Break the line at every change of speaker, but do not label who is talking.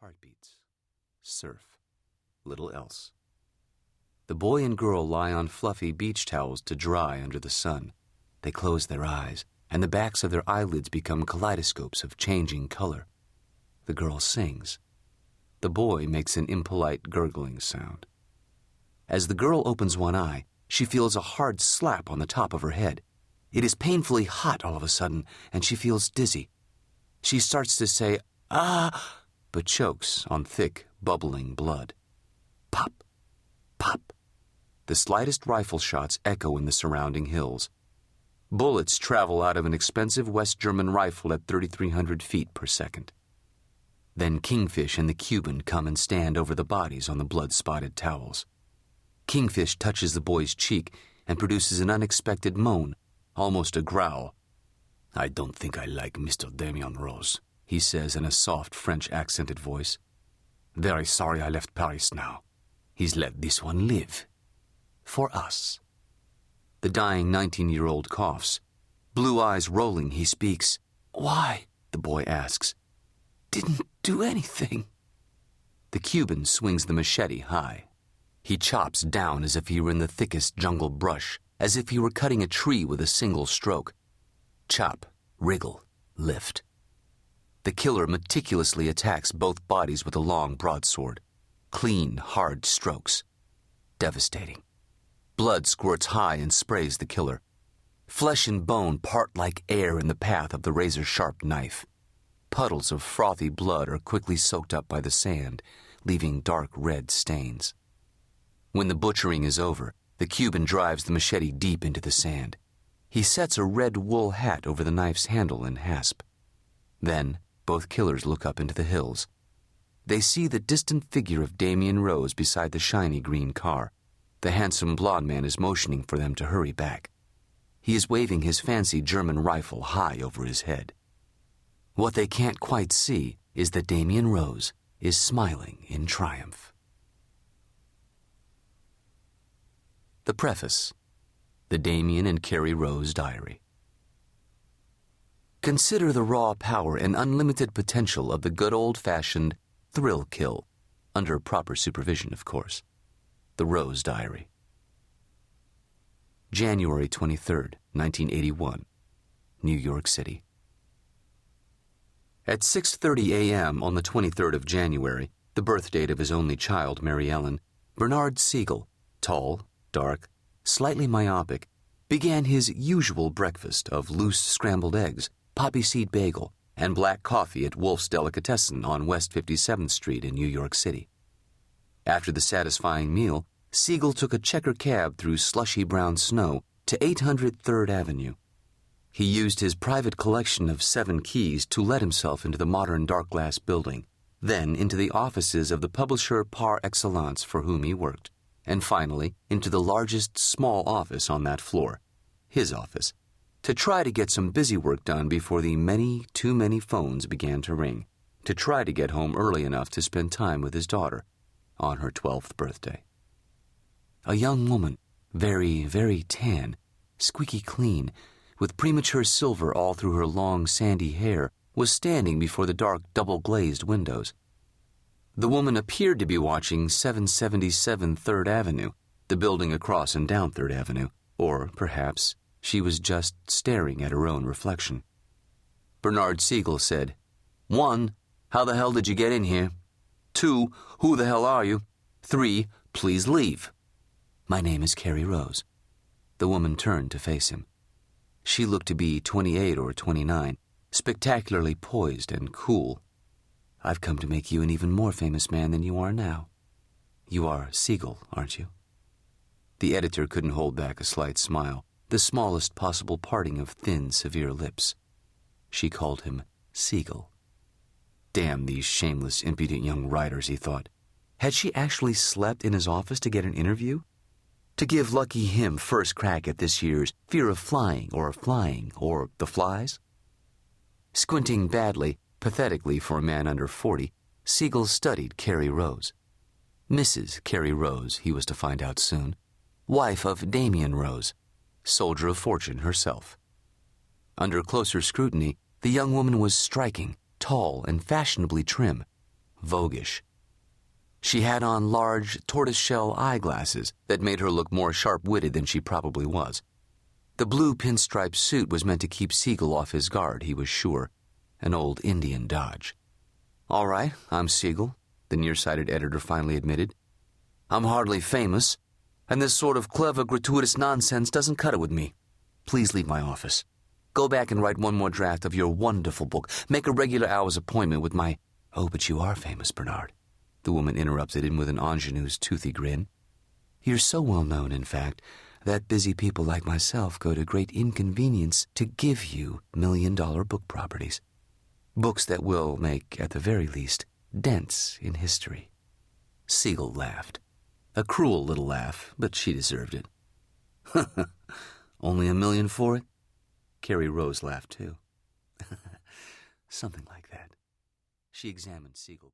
Heartbeats. Surf. Little else. The boy and girl lie on fluffy beach towels to dry under the sun. They close their eyes, and the backs of their eyelids become kaleidoscopes of changing color. The girl sings. The boy makes an impolite gurgling sound. As the girl opens one eye, she feels a hard slap on the top of her head. It is painfully hot all of a sudden, and she feels dizzy. She starts to say, "Ah!" but chokes on thick, bubbling blood. Pop! Pop! The slightest rifle shots echo in the surrounding hills. Bullets travel out of an expensive West German rifle at 3,300 feet per second. Then Kingfish and the Cuban come and stand over the bodies on the blood-spotted towels. Kingfish touches the boy's cheek and produces an unexpected moan, almost a growl. "I don't think I like Mr. Damian Rose," he says in a soft French-accented voice. "Very sorry I left Paris now. He's let this one live. For us." The dying 19-year-old coughs. Blue eyes rolling, he speaks. "Why?" the boy asks. "Didn't do anything." The Cuban swings the machete high. He chops down as if he were in the thickest jungle brush, as if he were cutting a tree with a single stroke. Chop, wriggle, lift. The killer meticulously attacks both bodies with a long broadsword. Clean, hard strokes. Devastating. Blood squirts high and sprays the killer. Flesh and bone part like air in the path of the razor-sharp knife. Puddles of frothy blood are quickly soaked up by the sand, leaving dark red stains. When the butchering is over, the Cuban drives the machete deep into the sand. He sets a red wool hat over the knife's handle and hasp. Then, both killers look up into the hills. They see the distant figure of Damian Rose beside the shiny green car. The handsome blond man is motioning for them to hurry back. He is waving his fancy German rifle high over his head. What they can't quite see is that Damian Rose is smiling in triumph. The Preface. The Damian and Carrie Rose Diary. Consider the raw power and unlimited potential of the good old-fashioned thrill kill, under proper supervision, of course. The Rose Diary. January 23rd, 1981, New York City. At 6:30 a.m. on the 23rd of January, the birth date of his only child, Mary Ellen, Bernard Siegel, tall, dark, slightly myopic, began his usual breakfast of loose scrambled eggs, poppy seed bagel, and black coffee at Wolf's Delicatessen on West 57th Street in New York City. After the satisfying meal, Siegel took a checker cab through slushy brown snow to 800 3rd Avenue. He used his private collection of 7 keys to let himself into the modern dark glass building, then into the offices of the publisher par excellence for whom he worked, and finally into the largest small office on that floor, his office, to try to get some busy work done before the too many phones began to ring, to try to get home early enough to spend time with his daughter on her 12th birthday. A young woman, very, very tan, squeaky clean, with premature silver all through her long, sandy hair, was standing before the dark, double-glazed windows. The woman appeared to be watching 777 3rd Avenue, the building across and down 3rd Avenue, or perhaps she was just staring at her own reflection. Bernard Siegel said, 1, how the hell did you get in here? 2, who the hell are you? 3, please leave. My name is Carrie Rose. The woman turned to face him. She looked to be 28 or 29, spectacularly poised and cool. I've come to make you an even more famous man than you are now. You are Siegel, aren't you? The editor couldn't hold back a slight smile, the smallest possible parting of thin, severe lips. She called him Siegel. Damn these shameless, impudent young writers, he thought. Had she actually slept in his office to get an interview? To give lucky him first crack at this year's Fear of Flying or The Flies? Squinting badly, pathetically for a man under 40, Siegel studied Carrie Rose. Mrs. Carrie Rose, he was to find out soon. Wife of Damian Rose, soldier of fortune herself. Under closer scrutiny, the young woman was striking, tall, and fashionably trim. voguish. She had on large tortoiseshell eyeglasses that made her look more sharp-witted than she probably was. The blue pinstripe suit was meant to keep Siegel off his guard, he was sure. An old Indian dodge. "All right, I'm Siegel," the nearsighted editor finally admitted. "I'm hardly famous, and this sort of clever, gratuitous nonsense doesn't cut it with me. Please leave my office. Go back and write one more draft of your wonderful book. Make a regular hour's appointment with my—" "Oh, but you are famous, Bernard," the woman interrupted him with an ingenue's toothy grin. "You're so well known, in fact, that busy people like myself go to great inconvenience to give you million-dollar book properties. Books that will make, at the very least, dents in history." Siegel laughed. A cruel little laugh, but she deserved it. "Only $1 million for it?" Carrie Rose laughed too. "Something like that." She examined Siegel.